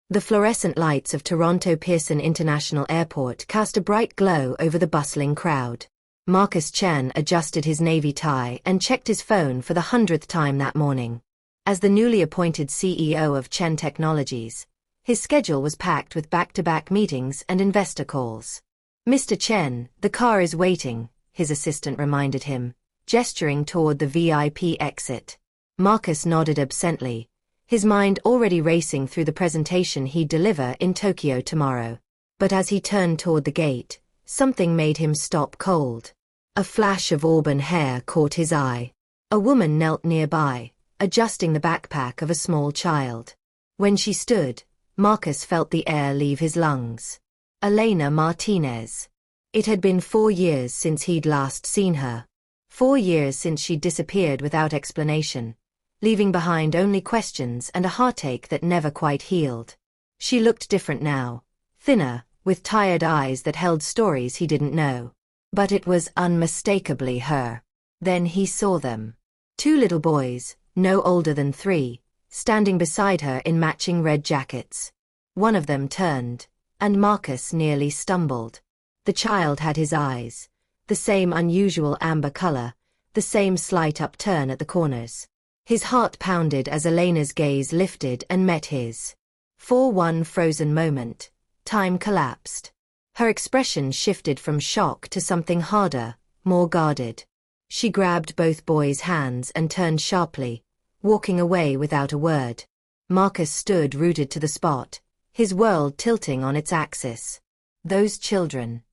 The fluorescent lights of Toronto Pearson International Airport cast a bright glow over the bustling crowd. Marcus Chen adjusted his navy tie and checked his phone for the 100th time that morning. As the newly appointed CEO of Chen Technologies, his schedule was packed with back-to-back meetings and investor calls. "Mr. Chen, the car is waiting," his assistant reminded him, gesturing toward the VIP exit. Marcus nodded absently, his mind already racing through the presentation he'd deliver in Tokyo tomorrow. But as he turned toward the gate, something made him stop cold. A flash of auburn hair caught his eye. A woman knelt nearby, adjusting the backpack of a small child. When she stood, Marcus felt the air leave his lungs. Elena Martinez. It had been 4 years since he'd last seen her. 4 years since she'd disappeared without explanation, leaving behind only questions and a heartache that never quite healed. She looked different now, thinner, with tired eyes that held stories he didn't know. But it was unmistakably her. Then he saw them. 2 little boys, no older than 3, standing beside her in matching red jackets. One of them turned, and Marcus nearly stumbled. The child had his eyes, the same unusual amber color, the same slight upturn at the corners. His heart pounded as Elena's gaze lifted and met his. For one frozen moment, time collapsed. Her expression shifted from shock to something harder, more guarded. She grabbed both boys' hands and turned sharply, walking away without a word. Marcus stood rooted to the spot, his world tilting on its axis. Those children.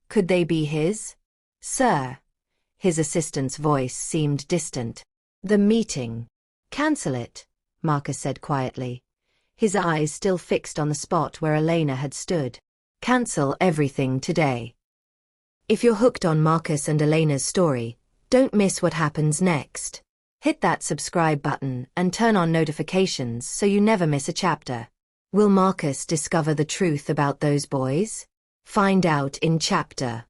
Could they be his? "Sir." His assistant's voice seemed distant. "The meeting. Cancel it," Marcus said quietly, his eyes still fixed on the spot where Elena had stood. "Cancel everything today." If you're hooked on Marcus and Elena's story, don't miss what happens next. Hit that subscribe button and turn on notifications so you never miss a chapter. Will Marcus discover the truth about those boys? Find out in chapter.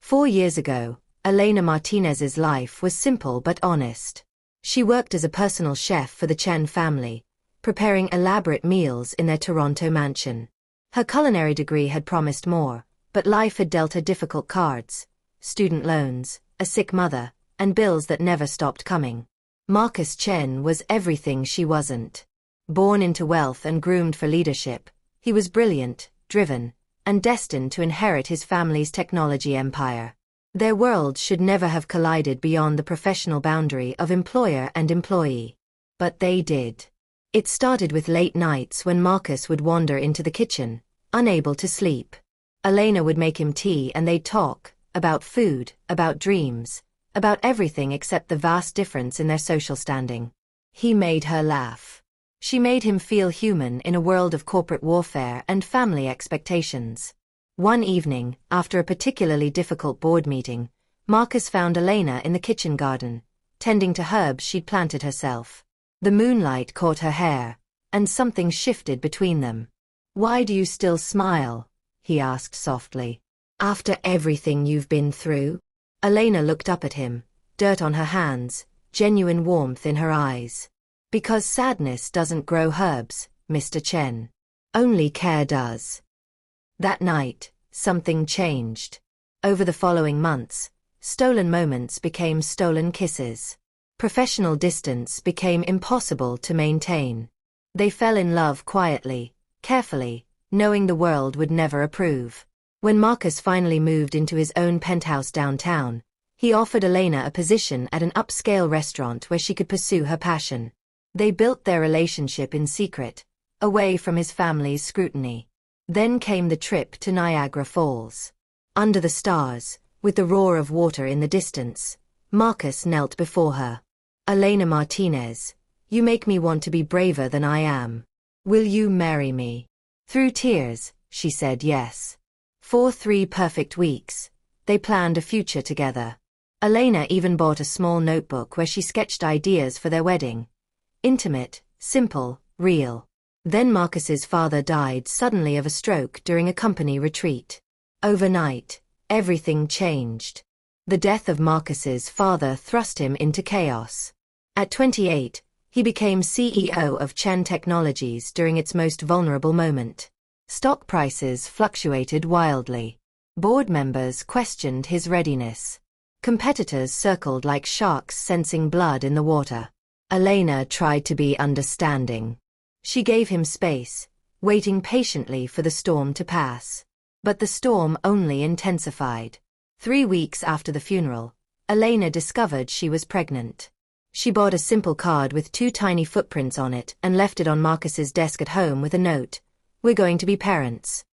4 years ago, Elena Martinez's life was simple but honest. She worked as a personal chef for the Chen family, preparing elaborate meals in their Toronto mansion. Her culinary degree had promised more, but life had dealt her difficult cards: student loans, a sick mother, and bills that never stopped coming. Marcus Chen was everything she wasn't. Born into wealth and groomed for leadership, he was brilliant, driven, and destined to inherit his family's technology empire. Their worlds should never have collided beyond the professional boundary of employer and employee. But they did. It started with late nights when Marcus would wander into the kitchen, unable to sleep. Elena would make him tea and they'd talk, about food, about dreams, about everything except the vast difference in their social standing. He made her laugh. She made him feel human in a world of corporate warfare and family expectations. One evening, after a particularly difficult board meeting, Marcus found Elena in the kitchen garden, tending to herbs she'd planted herself. The moonlight caught her hair, and something shifted between them. "Why do you still smile?" he asked softly. "After everything you've been through?" Elena looked up at him, dirt on her hands, genuine warmth in her eyes. "Because sadness doesn't grow herbs, Mr. Chen. Only care does." That night, something changed. Over the following months, stolen moments became stolen kisses. Professional distance became impossible to maintain. They fell in love quietly, carefully, knowing the world would never approve. When Marcus finally moved into his own penthouse downtown, he offered Elena a position at an upscale restaurant where she could pursue her passion. They built their relationship in secret, away from his family's scrutiny. Then came the trip to Niagara Falls. Under the stars, with the roar of water in the distance, Marcus knelt before her. "Elena Martinez, you make me want to be braver than I am. Will you marry me?" Through tears, she said yes. For 3 perfect weeks, they planned a future together. Elena even bought a small notebook where she sketched ideas for their wedding. Intimate, simple, real. Then Marcus's father died suddenly of a stroke during a company retreat. Overnight, everything changed. The death of Marcus's father thrust him into chaos. At 28, He became CEO of Chen Technologies during its most vulnerable moment. Stock prices fluctuated wildly. Board members questioned his readiness. Competitors circled like sharks sensing blood in the water. Elena tried to be understanding. She gave him space, waiting patiently for the storm to pass. But the storm only intensified. 3 weeks after the funeral, Elena discovered she was pregnant. She bought a simple card with 2 tiny footprints on it and left it on Marcus's desk at home with a note, "We're going to be parents."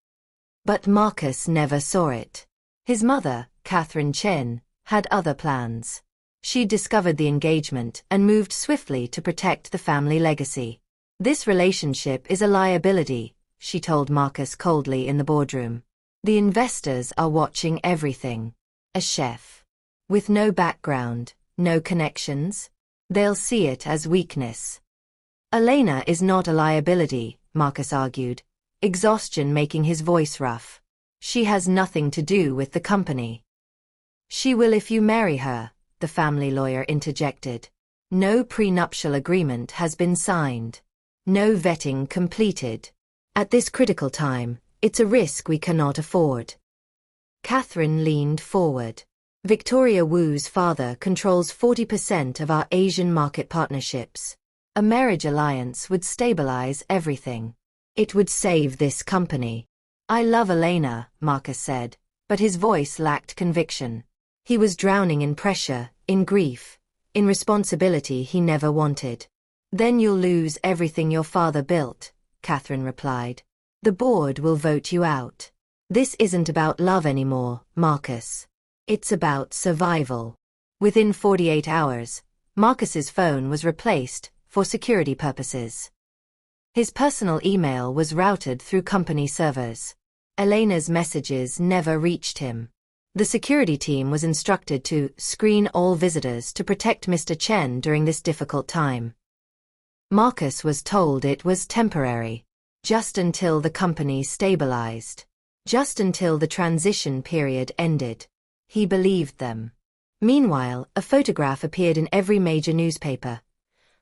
But Marcus never saw it. His mother, Catherine Chen, had other plans. She'd discovered the engagement and moved swiftly to protect the family legacy. "This relationship is a liability," she told Marcus coldly in the boardroom. "The investors are watching everything. A chef. With no background, no connections? They'll see it as weakness." "Elena is not a liability," Marcus argued, exhaustion making his voice rough. "She has nothing to do with the company." "She will if you marry her," the family lawyer interjected. "No prenuptial agreement has been signed. No vetting completed. At this critical time, it's a risk we cannot afford." Catherine leaned forward. "Victoria Wu's father controls 40% of our Asian market partnerships. A marriage alliance would stabilize everything. It would save this company." "I love Elena," Marcus said, but his voice lacked conviction. He was drowning in pressure, in grief, in responsibility he never wanted. "Then you'll lose everything your father built," Catherine replied. "The board will vote you out. This isn't about love anymore, Marcus. It's about survival." Within 48 hours, Marcus's phone was replaced for security purposes. His personal email was routed through company servers. Elena's messages never reached him. The security team was instructed to screen all visitors to protect Mr. Chen during this difficult time. Marcus was told it was temporary, just until the company stabilized, just until the transition period ended. He believed them. Meanwhile, a photograph appeared in every major newspaper.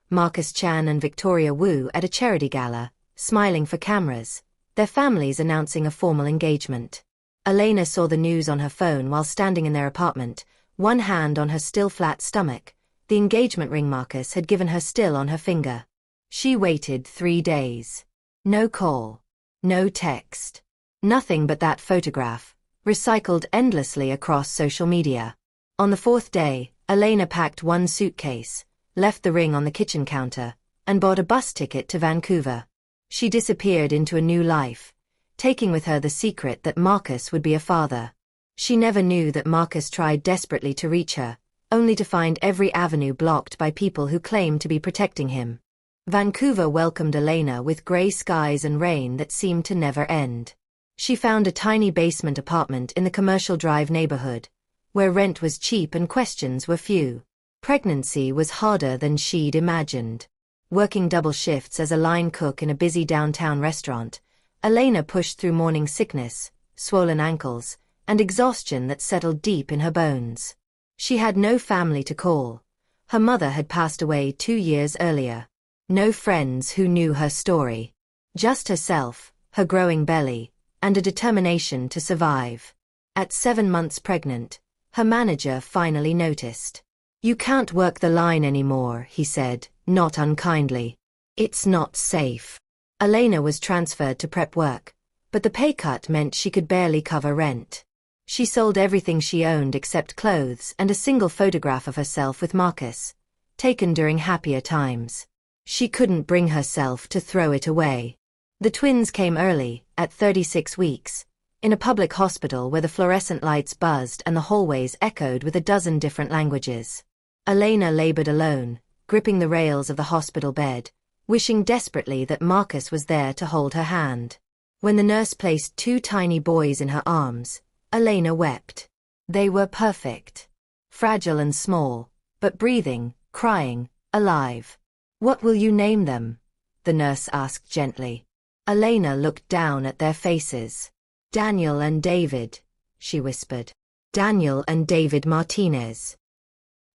Marcus Chan and Victoria Wu at a charity gala, smiling for cameras, their families announcing a formal engagement. Elena saw the news on her phone while standing in their apartment, one hand on her still flat stomach, the engagement ring Marcus had given her still on her finger. She waited 3 days. No call. No text. Nothing but that photograph, recycled endlessly across social media. On the 4th day, Elena packed one suitcase, left the ring on the kitchen counter, and bought a bus ticket to Vancouver. She disappeared into a new life, taking with her the secret that Marcus would be a father. She never knew that Marcus tried desperately to reach her, only to find every avenue blocked by people who claimed to be protecting him. Vancouver welcomed Elena with gray skies and rain that seemed to never end. She found a tiny basement apartment in the Commercial Drive neighborhood, where rent was cheap and questions were few. Pregnancy was harder than she'd imagined. Working double shifts as a line cook in a busy downtown restaurant, Elena pushed through morning sickness, swollen ankles, and exhaustion that settled deep in her bones. She had no family to call. Her mother had passed away 2 years earlier. No friends who knew her story. Just herself, her growing belly, and a determination to survive. At 7 months pregnant, her manager finally noticed. "You can't work the line anymore," he said, not unkindly. "It's not safe." Elena was transferred to prep work, but the pay cut meant she could barely cover rent. She sold everything she owned except clothes and a single photograph of herself with Marcus, taken during happier times. She couldn't bring herself to throw it away. The twins came early, at 36 weeks, in a public hospital where the fluorescent lights buzzed and the hallways echoed with a dozen different languages. Elena labored alone, gripping the rails of the hospital bed, wishing desperately that Marcus was there to hold her hand. When the nurse placed 2 tiny boys in her arms, Elena wept. They were perfect. Fragile and small, but breathing, crying, alive. "What will you name them?" the nurse asked gently. Elena looked down at their faces. "Daniel and David," she whispered. "Daniel and David Martinez."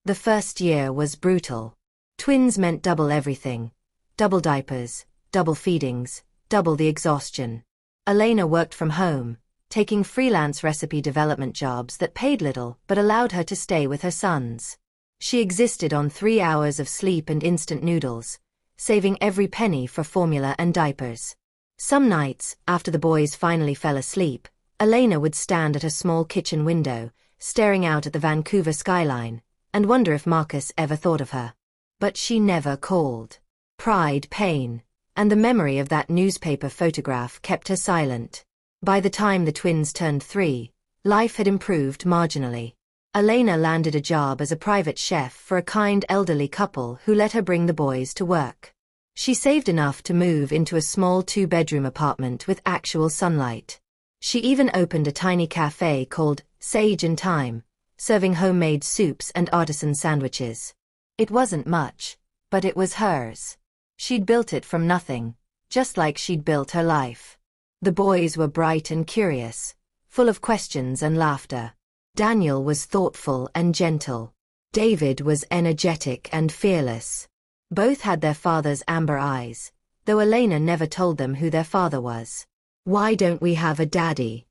The first year was brutal. Twins meant double everything. Double diapers, double feedings, double the exhaustion. Elena worked from home, taking freelance recipe development jobs that paid little but allowed her to stay with her sons. She existed on 3 hours of sleep and instant noodles, saving every penny for formula and diapers. Some nights, after the boys finally fell asleep, Elena would stand at a small kitchen window, staring out at the Vancouver skyline, and wonder if Marcus ever thought of her. But she never called. Pride, pain, and the memory of that newspaper photograph kept her silent. By the time the twins turned 3, life had improved marginally. Elena landed a job as a private chef for a kind elderly couple who let her bring the boys to work. She saved enough to move into a small 2-bedroom apartment with actual sunlight. She even opened a tiny cafe called Sage and Thyme, serving homemade soups and artisan sandwiches. It wasn't much, but it was hers. She'd built it from nothing, just like she'd built her life. The boys were bright and curious, full of questions and laughter. Daniel was thoughtful and gentle. David was energetic and fearless. Both had their father's amber eyes, though Elena never told them who their father was. "Why don't we have a daddy?"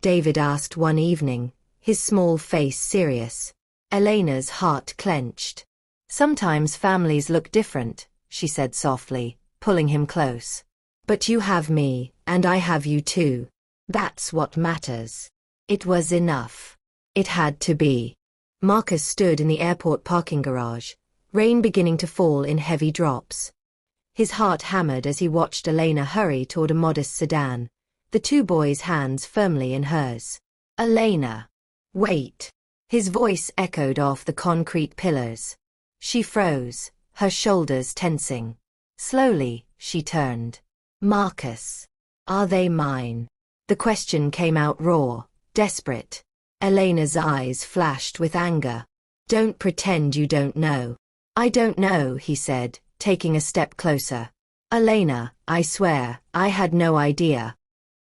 David asked one evening, his small face serious. Elena's heart clenched. "Sometimes families look different," she said softly, pulling him close. "But you have me, and I have you too. That's what matters." It was enough. It had to be. Marcus stood in the airport parking garage, rain beginning to fall in heavy drops. His heart hammered as he watched Elena hurry toward a modest sedan, the 2 boys' hands firmly in hers. "Elena! Wait!" His voice echoed off the concrete pillars. She froze, her shoulders tensing. Slowly, she turned. "Marcus, are they mine?" The question came out raw, desperate. Elena's eyes flashed with anger. "Don't pretend you don't know." "I don't know," he said, taking a step closer. "Elena, I swear, I had no idea."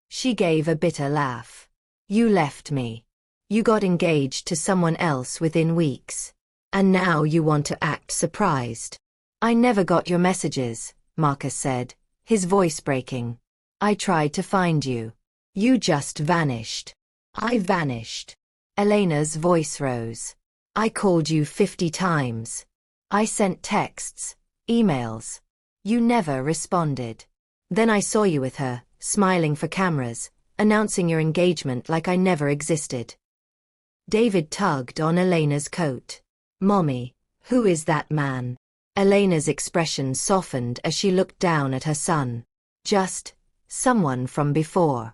She gave a bitter laugh. "You left me. You got engaged to someone else within weeks. And now you want to act surprised." "I never got your messages," Marcus said, his voice breaking. "I tried to find you. You just vanished." "I vanished." Elena's voice rose. "I called you 50 times. I sent texts, emails. You never responded. Then I saw you with her, smiling for cameras, announcing your engagement like I never existed." David tugged on Elena's coat. "Mommy, who is that man?" Elena's expression softened as she looked down at her son. "Just someone from before."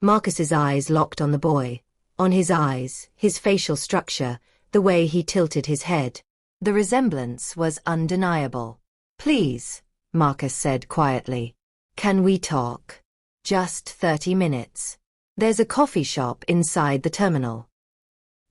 Marcus's eyes locked on the boy, on his eyes, his facial structure, the way he tilted his head. The resemblance was undeniable. "Please," Marcus said quietly. "Can we talk? Just 30 minutes. There's a coffee shop inside the terminal."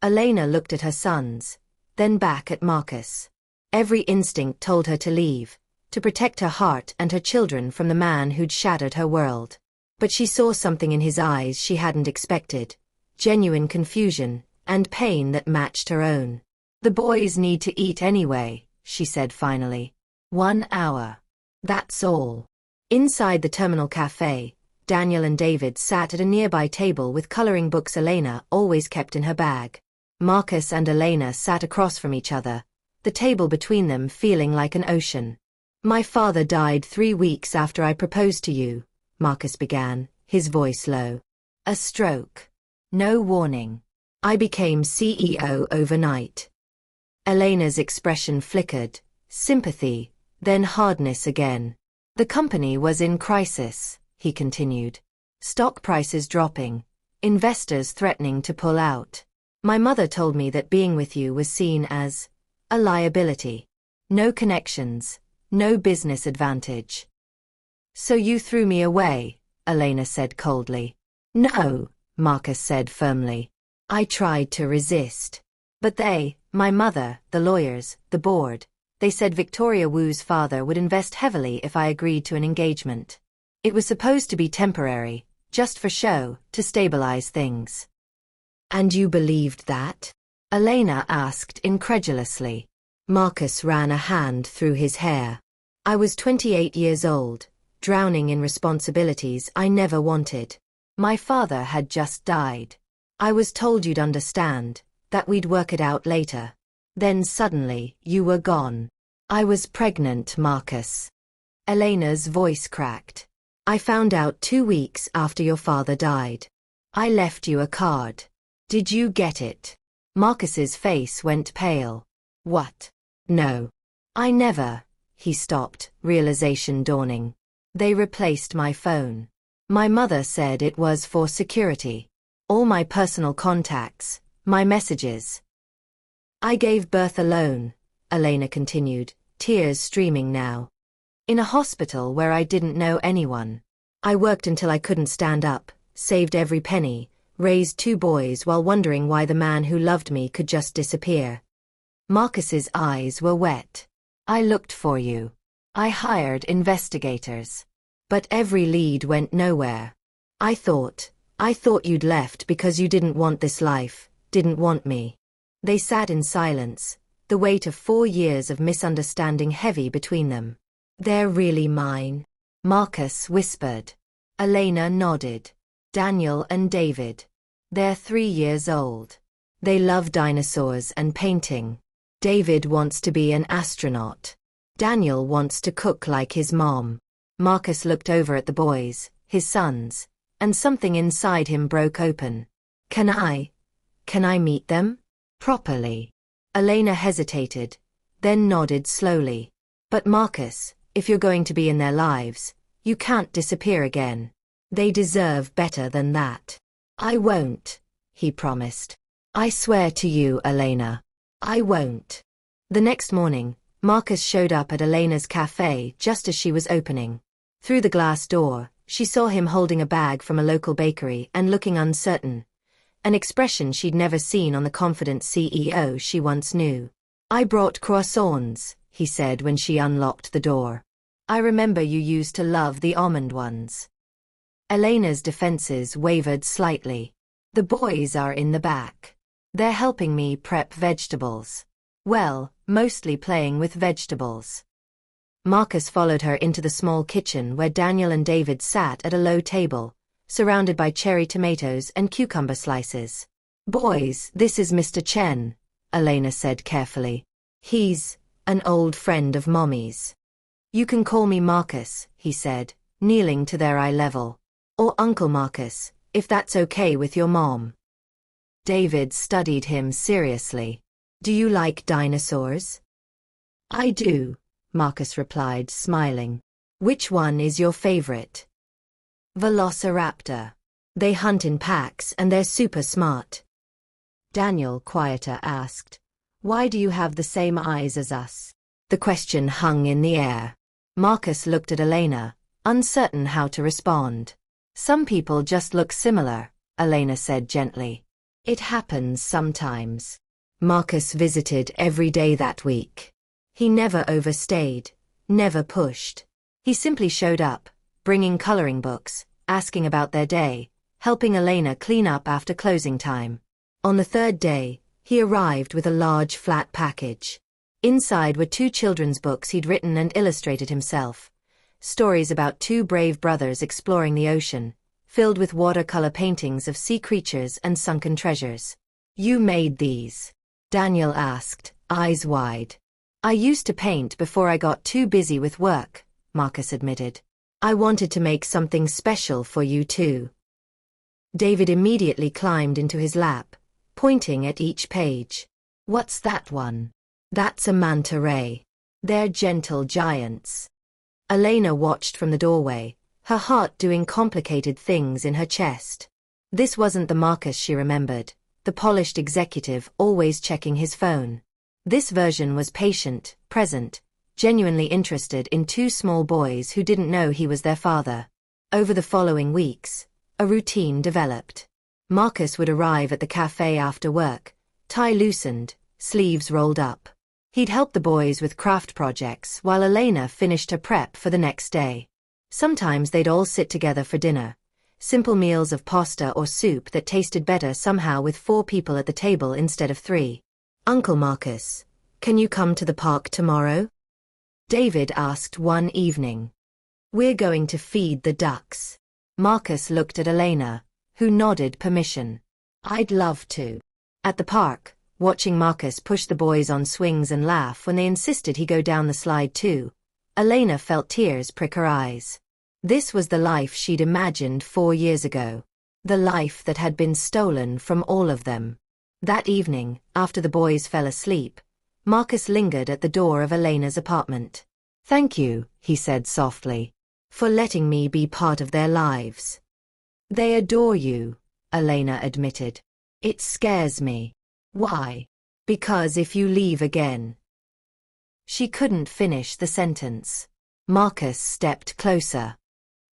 Elena looked at her sons, then back at Marcus. Every instinct told her to leave, to protect her heart and her children from the man who'd shattered her world. But she saw something in his eyes she hadn't expected, genuine confusion, and pain that matched her own. "The boys need to eat anyway," she said finally. 1 hour. That's all." Inside the terminal cafe, Daniel and David sat at a nearby table with coloring books Elena always kept in her bag. Marcus and Elena sat across from each other, the table between them feeling like an ocean. "My father died 3 weeks after I proposed to you," Marcus began, his voice low. "A stroke. No warning. I became CEO overnight." Elena's expression flickered, sympathy, then hardness again. "The company was in crisis," he continued. "Stock prices dropping, investors threatening to pull out. My mother told me that being with you was seen as a liability. No connections, no business advantage." "So you threw me away," Elena said coldly. "No," Marcus said firmly. "I tried to resist. But they, my mother, the lawyers, the board, they said Victoria Wu's father would invest heavily if I agreed to an engagement. It was supposed to be temporary, just for show, to stabilize things." "And you believed that?" Elena asked incredulously. Marcus ran a hand through his hair. I was 28 years old, drowning in responsibilities I never wanted. My father had just died. I was told you'd understand, that we'd work it out later. Then suddenly, you were gone. I was pregnant, Marcus. Elena's voice cracked. I found out 2 weeks after your father died. I left you a card. Did you get it? Marcus's face went pale. What? No. I never. He stopped, realization dawning. They replaced my phone. My mother said it was for security. All my personal contacts, my messages. I gave birth alone, Elena continued, tears streaming now. In a hospital where I didn't know anyone. I worked until I couldn't stand up, saved every penny, raised 2 boys while wondering why the man who loved me could just disappear. Marcus's eyes were wet. I looked for you. I hired investigators. But every lead went nowhere. I thought you'd left because you didn't want this life, didn't want me. They sat in silence, the weight of 4 years of misunderstanding heavy between them. They're really mine, Marcus whispered. Elena nodded. Daniel and David. They're 3 years old. They love dinosaurs and painting. David wants to be an astronaut. Daniel wants to cook like his mom. Marcus looked over at the boys, his sons, and something inside him broke open. Can I meet them? Properly. Elena hesitated, then nodded slowly. But Marcus, if you're going to be in their lives, you can't disappear again. They deserve better than that. I won't, he promised. I swear to you, Elena. I won't. The next morning, Marcus showed up at Elena's cafe just as she was opening. Through the glass door, she saw him holding a bag from a local bakery and looking uncertain, an expression she'd never seen on the confident CEO she once knew. I brought croissants, he said when she unlocked the door. I remember you used to love the almond ones. Elena's defenses wavered slightly. The boys are in the back. They're helping me prep vegetables. Well, mostly playing with vegetables. Marcus followed her into the small kitchen where Daniel and David sat at a low table, surrounded by cherry tomatoes and cucumber slices. Boys, this is Mr. Chen, Elena said carefully. He's an old friend of Mommy's. You can call me Marcus, he said, kneeling to their eye level. Or Uncle Marcus, if that's okay with your mom. David studied him seriously. Do you like dinosaurs? I do, Marcus replied, smiling. Which one is your favorite? Velociraptor. They hunt in packs and they're super smart. Daniel, quieter, asked, why do you have the same eyes as us? The question hung in the air. Marcus looked at Elena, uncertain how to respond. Some people just look similar, Elena said gently. It happens sometimes. Marcus visited every day that week. He never overstayed, never pushed. He simply showed up, bringing coloring books, asking about their day, helping Elena clean up after closing time. On the 3rd day, he arrived with a large flat package. Inside were 2 children's books he'd written and illustrated himself. Stories about 2 brave brothers exploring the ocean, filled with watercolor paintings of sea creatures and sunken treasures. You made these? Daniel asked, eyes wide. I used to paint before I got too busy with work, Marcus admitted. I wanted to make something special for you too. David immediately climbed into his lap, pointing at each page. What's that one? That's a manta ray. They're gentle giants. Elena watched from the doorway, her heart doing complicated things in her chest. This wasn't the Marcus she remembered, the polished executive always checking his phone. This version was patient, present, genuinely interested in 2 small boys who didn't know he was their father. Over the following weeks, a routine developed. Marcus would arrive at the cafe after work, tie loosened, sleeves rolled up. He'd help the boys with craft projects while Elena finished her prep for the next day. Sometimes they'd all sit together for dinner, simple meals of pasta or soup that tasted better somehow with 4 people at the table instead of 3. Uncle Marcus, Can you come to the park tomorrow? David asked one evening. We're going to feed the ducks. Marcus looked at Elena, who nodded permission. I'd love to. At the park, watching Marcus push the boys on swings and laugh when they insisted he go down the slide too, Elena felt tears prick her eyes. This was the life she'd imagined 4 years ago. The life that had been stolen from all of them. That evening, after the boys fell asleep, Marcus lingered at the door of Elena's apartment. Thank you, he said softly, for letting me be part of their lives. They adore you, Elena admitted. It scares me. Why? Because if you leave again. She couldn't finish the sentence. Marcus stepped closer.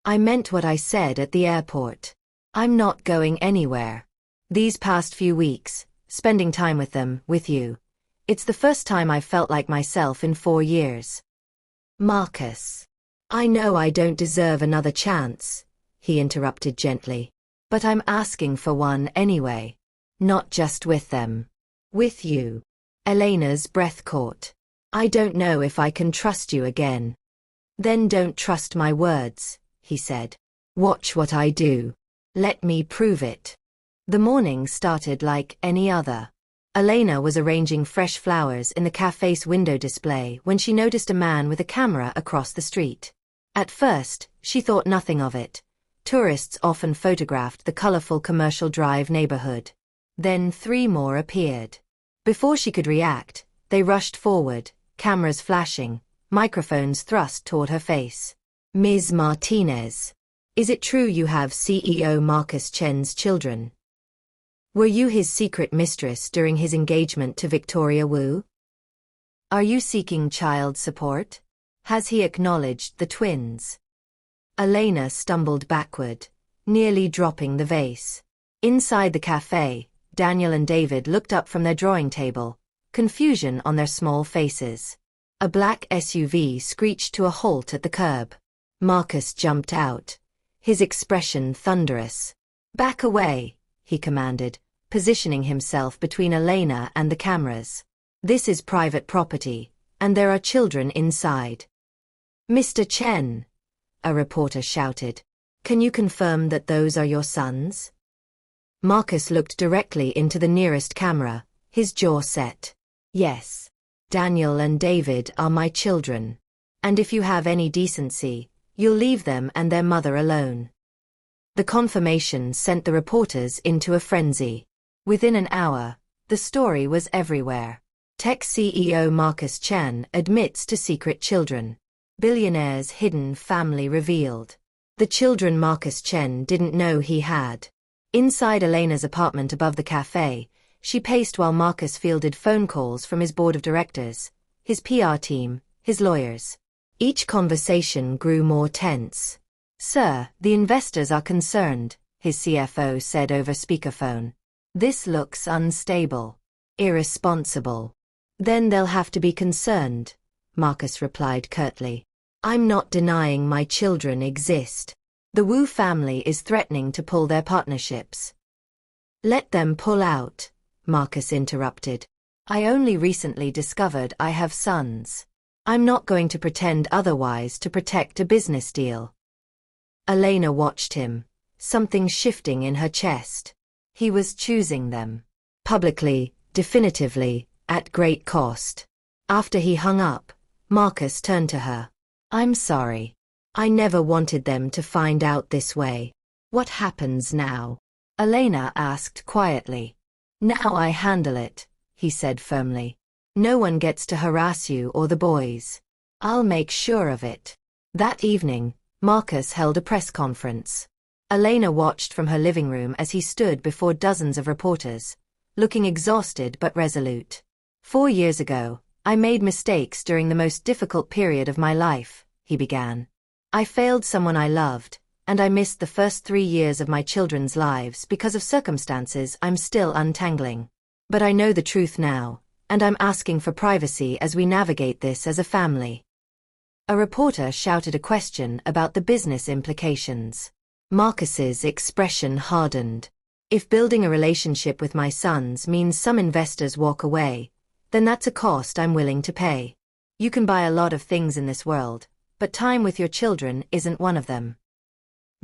I meant what I said at the airport. I'm not going anywhere. These past few weeks, spending time with them, with you, it's the first time I've felt like myself in 4 years. Marcus. I know I don't deserve another chance, he interrupted gently. But I'm asking for one anyway. Not just with them. With you. Elena's breath caught. I don't know if I can trust you again. Then don't trust my words, he said. Watch what I do. Let me prove it. The morning started like any other. Elena was arranging fresh flowers in the cafe's window display when she noticed a man with a camera across the street. At first, she thought nothing of it. Tourists often photographed the colorful Commercial Drive neighborhood. Then 3 more appeared. Before she could react, they rushed forward, cameras flashing, microphones thrust toward her face. Ms. Martinez. Is it true you have CEO Marcus Chen's children? Were you his secret mistress during his engagement to Victoria Wu? Are you seeking child support? Has he acknowledged the twins? Elena stumbled backward, nearly dropping the vase. Inside the cafe, Daniel and David looked up from their drawing table, confusion on their small faces. A black SUV screeched to a halt at the curb. Marcus jumped out, his expression thunderous. Back away, he commanded, positioning himself between Elena and the cameras. This is private property, and there are children inside. Mr. Chen, a reporter shouted. Can you confirm that those are your sons? Marcus looked directly into the nearest camera, his jaw set. Yes. Daniel and David are my children. And if you have any decency, you'll leave them and their mother alone. The confirmation sent the reporters into a frenzy. Within an hour, the story was everywhere. Tech CEO Marcus Chen admits to secret children. Billionaire's hidden family revealed. The children Marcus Chen didn't know he had. Inside Elena's apartment above the cafe, she paced while Marcus fielded phone calls from his board of directors, his PR team, his lawyers. Each conversation grew more tense. Sir, the investors are concerned, his CFO said over speakerphone. This looks unstable. Irresponsible. Then they'll have to be concerned, Marcus replied curtly. I'm not denying my children exist. The Wu family is threatening to pull their partnerships. Let them pull out, Marcus interrupted. I only recently discovered I have sons. I'm not going to pretend otherwise to protect a business deal. Elena watched him, something shifting in her chest. He was choosing them. Publicly, definitively, at great cost. After he hung up, Marcus turned to her. I'm sorry. I never wanted them to find out this way. What happens now? Elena asked quietly. Now I handle it, he said firmly. No one gets to harass you or the boys. I'll make sure of it. That evening, Marcus held a press conference. Elena watched from her living room as he stood before dozens of reporters, looking exhausted but resolute. 4 years ago, I made mistakes during the most difficult period of my life, he began. I failed someone I loved, and I missed the first 3 years of my children's lives because of circumstances I'm still untangling. But I know the truth now, and I'm asking for privacy as we navigate this as a family. A reporter shouted a question about the business implications. Marcus's expression hardened. If building a relationship with my sons means some investors walk away, then that's a cost I'm willing to pay. You can buy a lot of things in this world, but time with your children isn't one of them.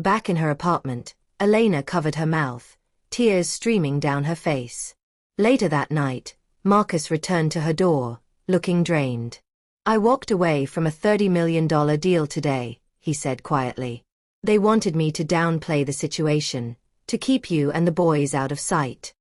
Back in her apartment, Elena covered her mouth, tears streaming down her face. Later that night, Marcus returned to her door, looking drained. I walked away from a $30 million deal today, he said quietly. They wanted me to downplay the situation, to keep you and the boys out of sight.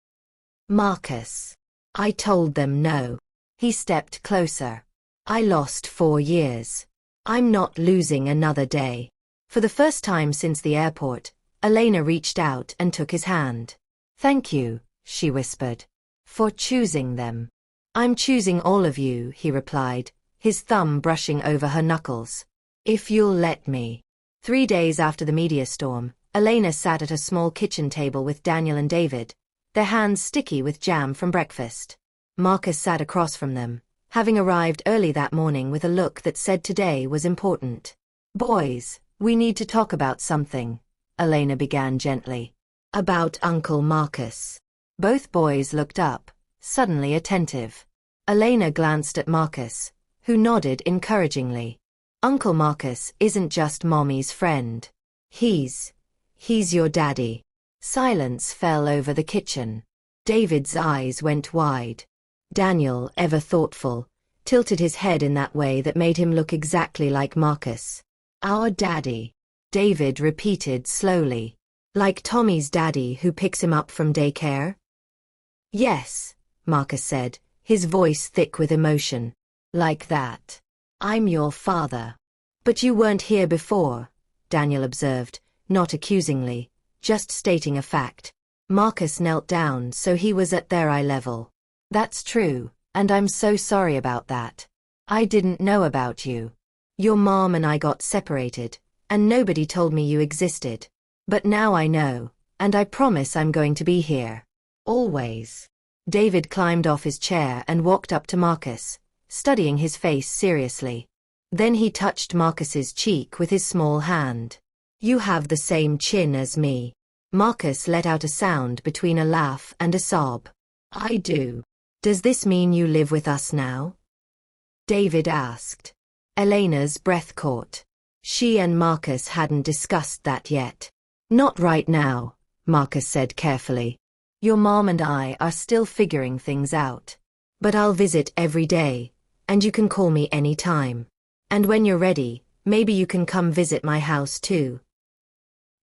Marcus. I told them no. He stepped closer. I lost 4 years. I'm not losing another day. For the first time since the airport, Elena reached out and took his hand. Thank you, she whispered. For choosing them. I'm choosing all of you, he replied, his thumb brushing over her knuckles. If you'll let me. 3 days after the media storm, Elena sat at a small kitchen table with Daniel and David, their hands sticky with jam from breakfast. Marcus sat across from them, having arrived early that morning with a look that said today was important. Boys, we need to talk about something, Elena began gently. About Uncle Marcus. Both boys looked up, suddenly attentive. Elena glanced at Marcus, who nodded encouragingly. Uncle Marcus isn't just Mommy's friend. He's your daddy. Silence fell over the kitchen. David's eyes went wide. Daniel, ever thoughtful, tilted his head in that way that made him look exactly like Marcus. Our daddy. David repeated slowly. Like Tommy's daddy who picks him up from daycare? Yes, Marcus said, his voice thick with emotion. Like that. I'm your father. But you weren't here before, Daniel observed, not accusingly, just stating a fact. Marcus knelt down so he was at their eye level. That's true, and I'm so sorry about that. I didn't know about you. Your mom and I got separated, and nobody told me you existed. But now I know, and I promise I'm going to be here. Always. David climbed off his chair and walked up to Marcus, studying his face seriously. Then he touched Marcus's cheek with his small hand. You have the same chin as me. Marcus let out a sound between a laugh and a sob. I do. Does this mean you live with us now? David asked. Elena's breath caught. She and Marcus hadn't discussed that yet. Not right now, Marcus said carefully. Your mom and I are still figuring things out. But I'll visit every day, and you can call me any time. And when you're ready, maybe you can come visit my house too.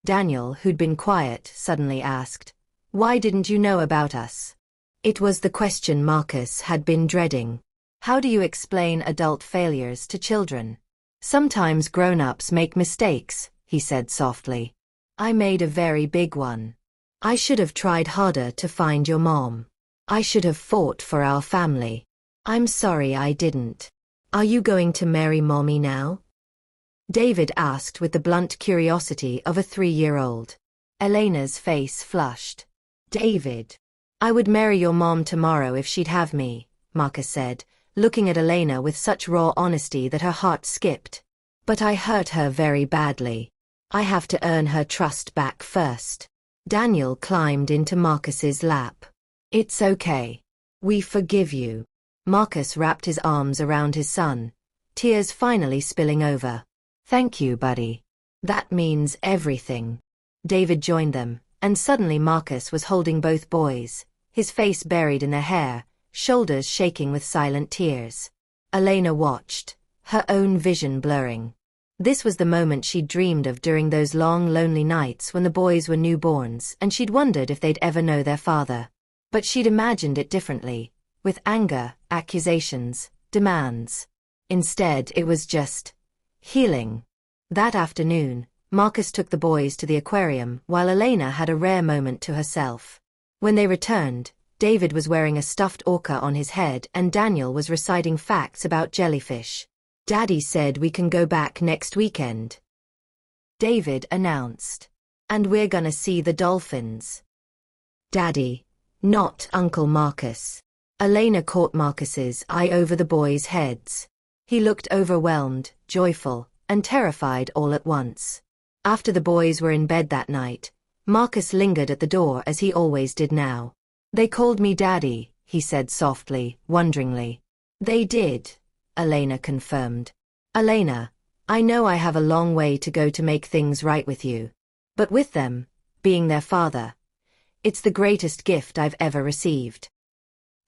Daniel, who'd been quiet, suddenly asked, Why didn't you know about us? It was the question Marcus had been dreading. How do you explain adult failures to children? Sometimes grown-ups make mistakes, he said softly. I made a very big one. I should have tried harder to find your mom. I should have fought for our family. I'm sorry I didn't. Are you going to marry Mommy now? David asked with the blunt curiosity of a 3-year-old. Elena's face flushed. David. I would marry your mom tomorrow if she'd have me, Marcus said, looking at Elena with such raw honesty that her heart skipped. But I hurt her very badly. I have to earn her trust back first. Daniel climbed into Marcus's lap. It's okay. We forgive you. Marcus wrapped his arms around his son, tears finally spilling over. Thank you, buddy. That means everything. David joined them, and suddenly Marcus was holding both boys, his face buried in their hair, shoulders shaking with silent tears. Elena watched, her own vision blurring. This was the moment she'd dreamed of during those long, lonely nights when the boys were newborns and she'd wondered if they'd ever know their father. But she'd imagined it differently, with anger, accusations, demands. Instead, it was just healing. That afternoon, Marcus took the boys to the aquarium while Elena had a rare moment to herself. When they returned, David was wearing a stuffed orca on his head and Daniel was reciting facts about jellyfish. Daddy said we can go back next weekend. David announced. And we're gonna see the dolphins. Daddy, not Uncle Marcus. Elena caught Marcus's eye over the boys' heads. He looked overwhelmed, joyful, and terrified all at once. After the boys were in bed that night, Marcus lingered at the door as he always did now. They called me Daddy, he said softly, wonderingly. They did, Elena confirmed. Elena, I know I have a long way to go to make things right with you. But with them, being their father, it's the greatest gift I've ever received.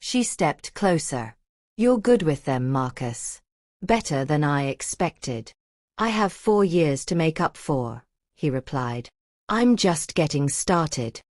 She stepped closer. You're good with them, Marcus. Better than I expected. I have 4 years to make up for, he replied. I'm just getting started.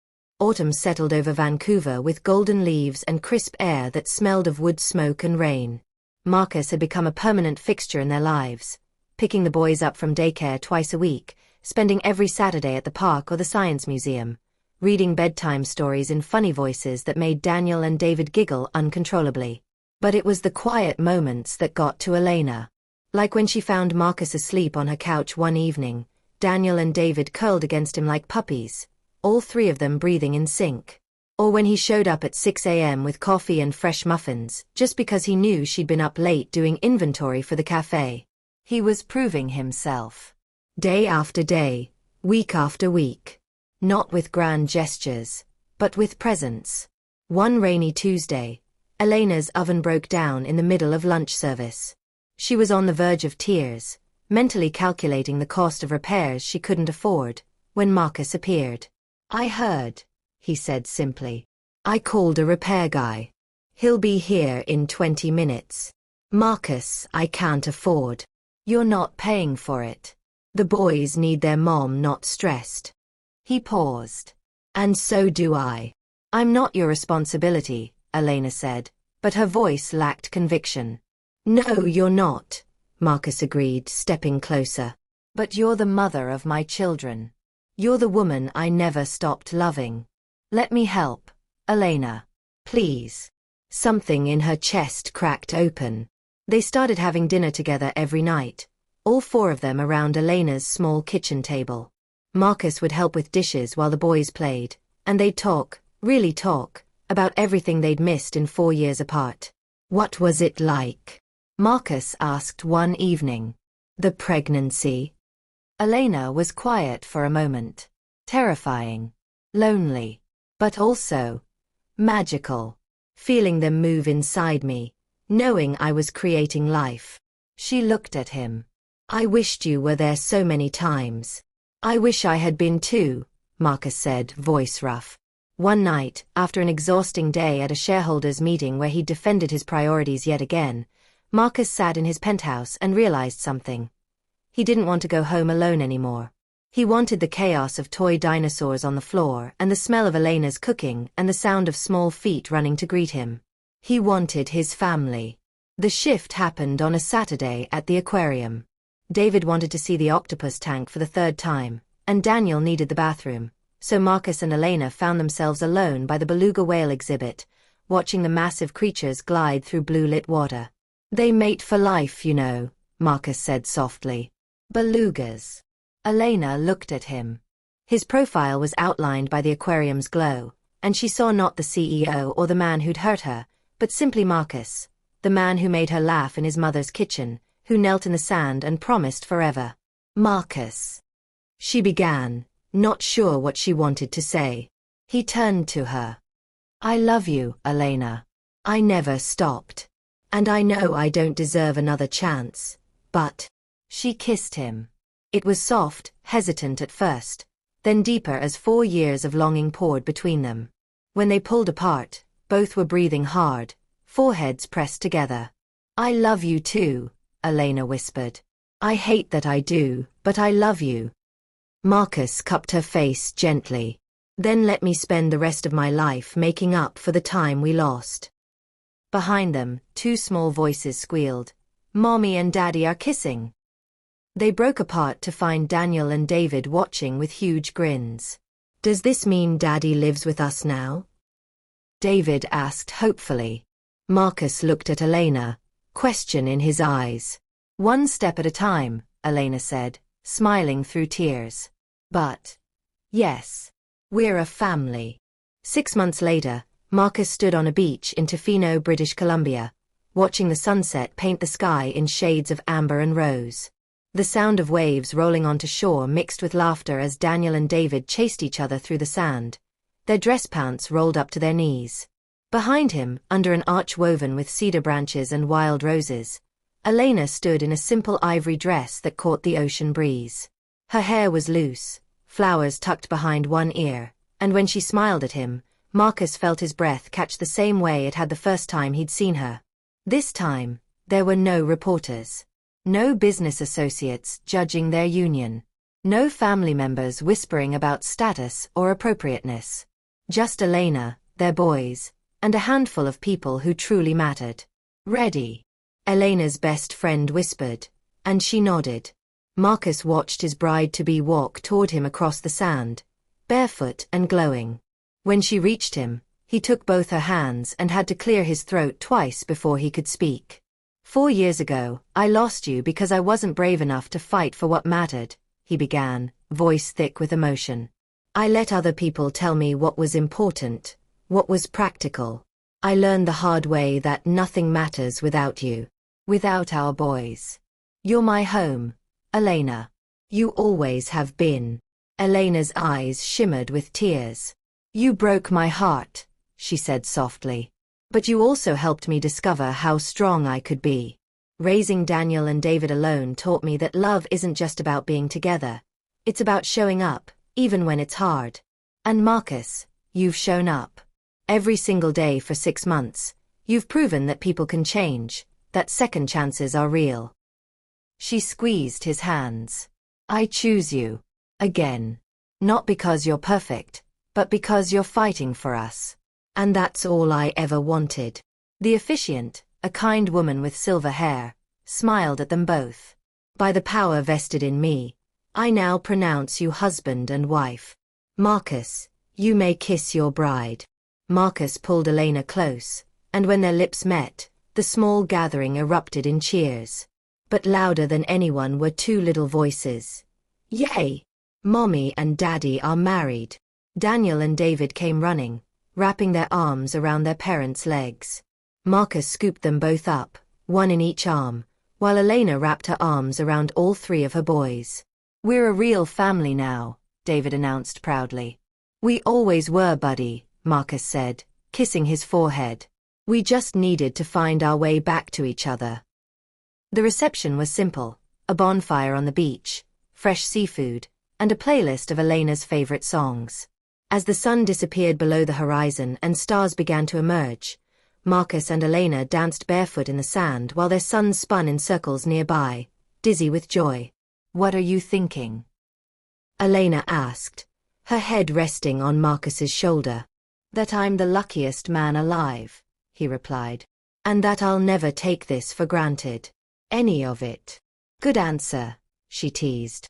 Autumn settled over Vancouver with golden leaves and crisp air that smelled of wood smoke and rain. Marcus had become a permanent fixture in their lives, picking the boys up from daycare twice a week, spending every Saturday at the park or the science museum, reading bedtime stories in funny voices that made Daniel and David giggle uncontrollably. But it was the quiet moments that got to Elena. Like when she found Marcus asleep on her couch one evening, Daniel and David curled against him like puppies, all 3 of them breathing in sync. Or when he showed up at 6 a.m. with coffee and fresh muffins, just because he knew she'd been up late doing inventory for the cafe. He was proving himself. Day after day, week after week. Not with grand gestures, but with presence. One rainy Tuesday, Elena's oven broke down in the middle of lunch service. She was on the verge of tears, mentally calculating the cost of repairs she couldn't afford, when Marcus appeared. I heard, he said simply. I called a repair guy. He'll be here in 20 minutes. Marcus, I can't afford. You're not paying for it. The boys need their mom not stressed. He paused. And so do I. I'm not your responsibility, Elena said, but her voice lacked conviction. No, you're not, Marcus agreed, stepping closer. But you're the mother of my children. You're the woman I never stopped loving. Let me help, Elena. Please. Something in her chest cracked open. They started having dinner together every night, all 4 of them around Elena's small kitchen table. Marcus would help with dishes while the boys played, and they'd talk, really talk, about everything they'd missed in 4 years apart. What was it like? Marcus asked one evening. The pregnancy? Elena was quiet for a moment. Terrifying. Lonely. But also magical. Feeling them move inside me, knowing I was creating life. She looked at him. I wished you were there so many times. I wish I had been too, Marcus said, voice rough. One night, after an exhausting day at a shareholders' meeting where he defended his priorities yet again, Marcus sat in his penthouse and realized something. He didn't want to go home alone anymore. He wanted the chaos of toy dinosaurs on the floor and the smell of Elena's cooking and the sound of small feet running to greet him. He wanted his family. The shift happened on a Saturday at the aquarium. David wanted to see the octopus tank for the 3rd time, and Daniel needed the bathroom, so Marcus and Elena found themselves alone by the beluga whale exhibit, watching the massive creatures glide through blue-lit water. They mate for life, you know, Marcus said softly. Belugas. Elena looked at him. His profile was outlined by the aquarium's glow, and she saw not the CEO or the man who'd hurt her, but simply Marcus, the man who made her laugh in his mother's kitchen, who knelt in the sand and promised forever. Marcus. She began, not sure what she wanted to say. He turned to her. I love you, Elena. I never stopped. And I know I don't deserve another chance, but... She kissed him. It was soft, hesitant at first, then deeper as 4 years of longing poured between them. When they pulled apart, both were breathing hard, foreheads pressed together. I love you too, Elena whispered. I hate that I do, but I love you. Marcus cupped her face gently. Then let me spend the rest of my life making up for the time we lost. Behind them, 2 small voices squealed. Mommy and Daddy are kissing. They broke apart to find Daniel and David watching with huge grins. Does this mean Daddy lives with us now? David asked hopefully. Marcus looked at Elena, question in his eyes. One step at a time, Elena said, smiling through tears. But, yes, we're a family. 6 months later, Marcus stood on a beach in Tofino, British Columbia, watching the sunset paint the sky in shades of amber and rose. The sound of waves rolling onto shore mixed with laughter as Daniel and David chased each other through the sand, their dress pants rolled up to their knees. Behind him, under an arch woven with cedar branches and wild roses, Elena stood in a simple ivory dress that caught the ocean breeze. Her hair was loose, flowers tucked behind one ear, and when she smiled at him, Marcus felt his breath catch the same way it had the first time he'd seen her. This time, there were no reporters. No business associates judging their union. No family members whispering about status or appropriateness. Just Elena, their boys, and a handful of people who truly mattered. "Ready?" Elena's best friend whispered, and she nodded. Marcus watched his bride-to-be walk toward him across the sand, barefoot and glowing. When she reached him, he took both her hands and had to clear his throat twice before he could speak. "4 years ago, I lost you because I wasn't brave enough to fight for what mattered," he began, voice thick with emotion. "I let other people tell me what was important, what was practical. I learned the hard way that nothing matters without you. Without our boys. You're my home, Elena. You always have been." Elena's eyes shimmered with tears. "You broke my heart," she said softly. "But you also helped me discover how strong I could be. Raising Daniel and David alone taught me that love isn't just about being together. It's about showing up, even when it's hard. And Marcus, you've shown up. Every single day for 6 months, you've proven that people can change, that second chances are real." She squeezed his hands. "I choose you. Again. Not because you're perfect, but because you're fighting for us. And that's all I ever wanted." The officiant, a kind woman with silver hair, smiled at them both. "By the power vested in me, I now pronounce you husband and wife. Marcus, you may kiss your bride." Marcus pulled Elena close, and when their lips met, the small gathering erupted in cheers. But louder than anyone were 2 little voices. "Yay! Mommy and Daddy are married." Daniel and David came running, wrapping their arms around their parents' legs. Marcus scooped them both up, one in each arm, while Elena wrapped her arms around all 3 of her boys. "We're a real family now," David announced proudly. "We always were, buddy," Marcus said, kissing his forehead. "We just needed to find our way back to each other." The reception was simple: a bonfire on the beach, fresh seafood, and a playlist of Elena's favorite songs. As the sun disappeared below the horizon and stars began to emerge, Marcus and Elena danced barefoot in the sand while their sons spun in circles nearby, dizzy with joy. "What are you thinking?" Elena asked, her head resting on Marcus's shoulder. "That I'm the luckiest man alive," he replied. "And that I'll never take this for granted. Any of it." "Good answer," she teased.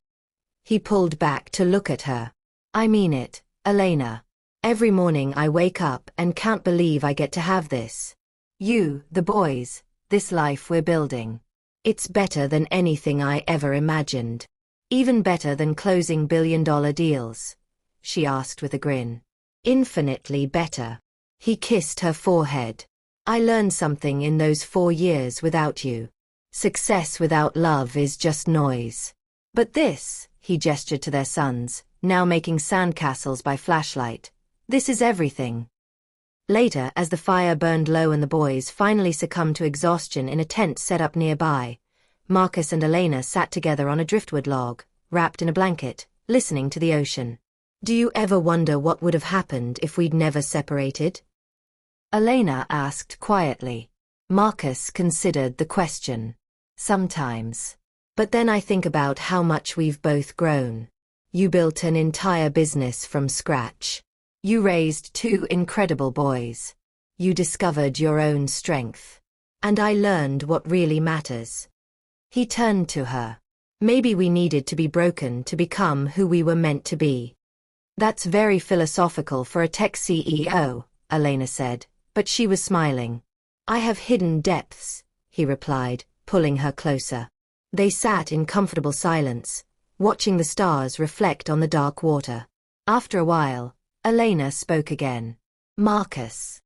He pulled back to look at her. "I mean it, Elena. Every morning I wake up and can't believe I get to have this. You, the boys, this life we're building. It's better than anything I ever imagined. Even better than closing billion-dollar deals," she asked with a grin. "Infinitely better." He kissed her forehead. "I learned something in those 4 years without you. Success without love is just noise. But this," he gestured to their sons, now making sandcastles by flashlight, "this is everything." Later, as the fire burned low and the boys finally succumbed to exhaustion in a tent set up nearby, Marcus and Elena sat together on a driftwood log, wrapped in a blanket, listening to the ocean. "Do you ever wonder what would have happened if we'd never separated?" Elena asked quietly. Marcus considered the question. "Sometimes. But then I think about how much we've both grown. You built an entire business from scratch. You raised 2 incredible boys. You discovered your own strength. And I learned what really matters." He turned to her. "Maybe we needed to be broken to become who we were meant to be." "That's very philosophical for a tech CEO, Elena said, but she was smiling. "I have hidden depths," he replied, pulling her closer. They sat in comfortable silence, watching the stars reflect on the dark water. After a while, Elena spoke again. "Marcus.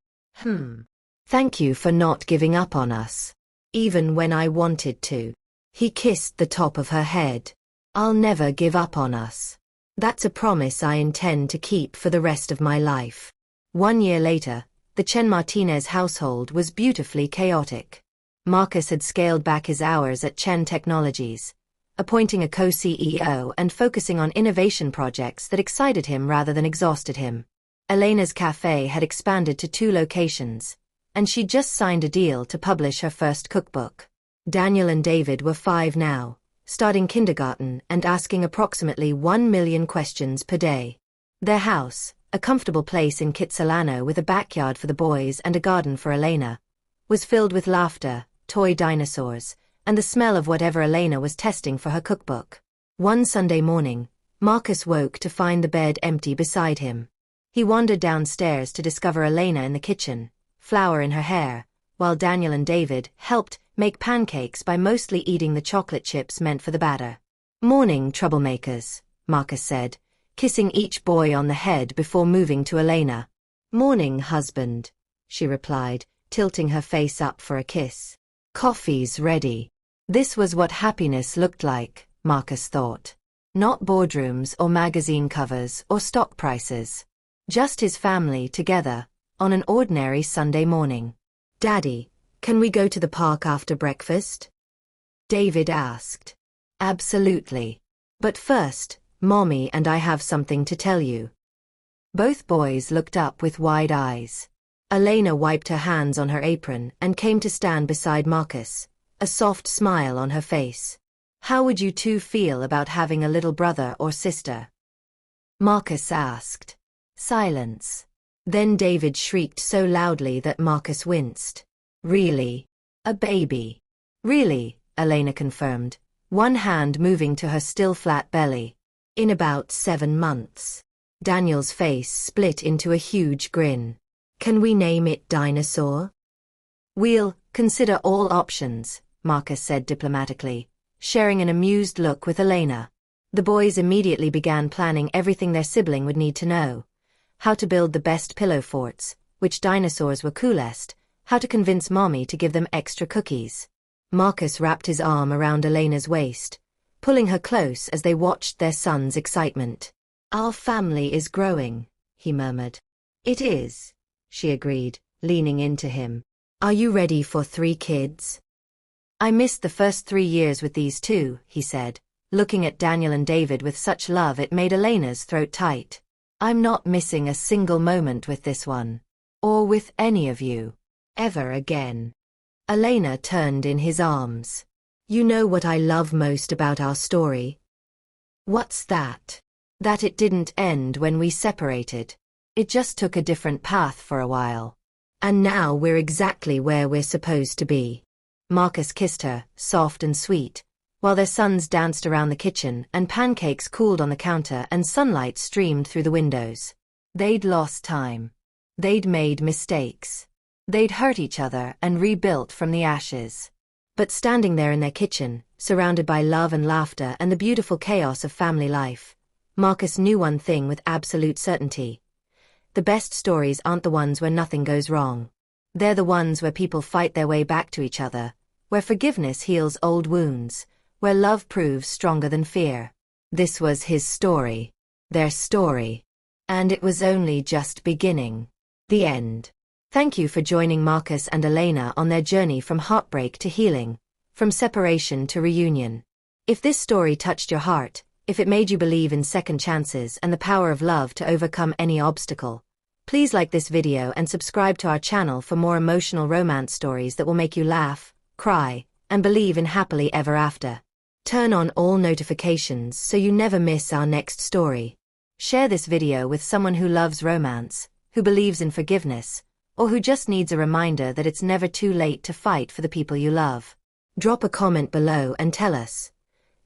Thank you for not giving up on us. Even when I wanted to." He kissed the top of her head. "I'll never give up on us. That's a promise I intend to keep for the rest of my life." 1 year later, the Chen Martinez household was beautifully chaotic. Marcus had scaled back his hours at Chen Technologies, appointing a co-CEO and focusing on innovation projects that excited him rather than exhausted him. Elena's cafe had expanded to 2 locations, and she'd just signed a deal to publish her first cookbook. Daniel and David were 5 now, starting kindergarten and asking approximately 1 million questions per day. Their house, a comfortable place in Kitsilano with a backyard for the boys and a garden for Elena, was filled with laughter, toy dinosaurs, and the smell of whatever Elena was testing for her cookbook. One Sunday morning, Marcus woke to find the bed empty beside him. He wandered downstairs to discover Elena in the kitchen, flour in her hair, while Daniel and David helped make pancakes by mostly eating the chocolate chips meant for the batter. "Morning, troublemakers," Marcus said, kissing each boy on the head before moving to Elena. "Morning, husband," she replied, tilting her face up for a kiss. "Coffee's ready." This was what happiness looked like, Marcus thought. Not boardrooms or magazine covers or stock prices. Just his family together, on an ordinary Sunday morning. "Daddy, can we go to the park after breakfast?" David asked. "Absolutely. But first, Mommy and I have something to tell you." Both boys looked up with wide eyes. Elena wiped her hands on her apron and came to stand beside Marcus, a soft smile on her face. "How would you two feel about having a little brother or sister?" Marcus asked. Silence. Then David shrieked so loudly that Marcus winced. "Really? A baby?" "Really," Elena confirmed, one hand moving to her still flat belly. "In about 7 months. Daniel's face split into a huge grin. "Can we name it Dinosaur?" "We'll consider all options," Marcus said diplomatically, sharing an amused look with Elena. The boys immediately began planning everything their sibling would need to know. How to build the best pillow forts, which dinosaurs were coolest, how to convince Mommy to give them extra cookies. Marcus wrapped his arm around Elena's waist, pulling her close as they watched their son's excitement. "Our family is growing," he murmured. "It is," she agreed, leaning into him. "Are you ready for 3 kids?" "I missed the first 3 years with these 2, he said, looking at Daniel and David with such love it made Elena's throat tight. "I'm not missing a single moment with this one. Or with any of you. Ever again." Elena turned in his arms. "You know what I love most about our story?" "What's that?" "That it didn't end when we separated. It just took a different path for a while. And now we're exactly where we're supposed to be." Marcus kissed her, soft and sweet, while their sons danced around the kitchen and pancakes cooled on the counter and sunlight streamed through the windows. They'd lost time. They'd made mistakes. They'd hurt each other and rebuilt from the ashes. But standing there in their kitchen, surrounded by love and laughter and the beautiful chaos of family life, Marcus knew one thing with absolute certainty. The best stories aren't the ones where nothing goes wrong. They're the ones where people fight their way back to each other, where forgiveness heals old wounds, where love proves stronger than fear. This was his story. Their story. And it was only just beginning. The end. Thank you for joining Marcus and Elena on their journey from heartbreak to healing, from separation to reunion. If this story touched your heart, if it made you believe in second chances and the power of love to overcome any obstacle, please like this video and subscribe to our channel for more emotional romance stories that will make you laugh, cry, and believe in happily ever after. Turn on all notifications so you never miss our next story. Share this video with someone who loves romance, who believes in forgiveness, or who just needs a reminder that it's never too late to fight for the people you love. Drop a comment below and tell us,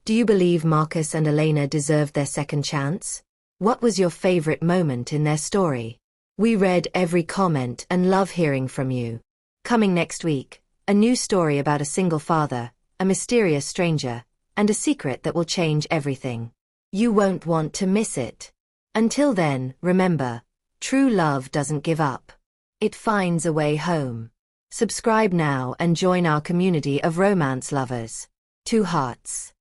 do you believe Marcus and Elena deserved their second chance? What was your favorite moment in their story? We read every comment and love hearing from you. Coming next week, a new story about a single father, a mysterious stranger, and a secret that will change everything. You won't want to miss it. Until then, remember, true love doesn't give up. It finds a way home. Subscribe now and join our community of romance lovers. 2 hearts.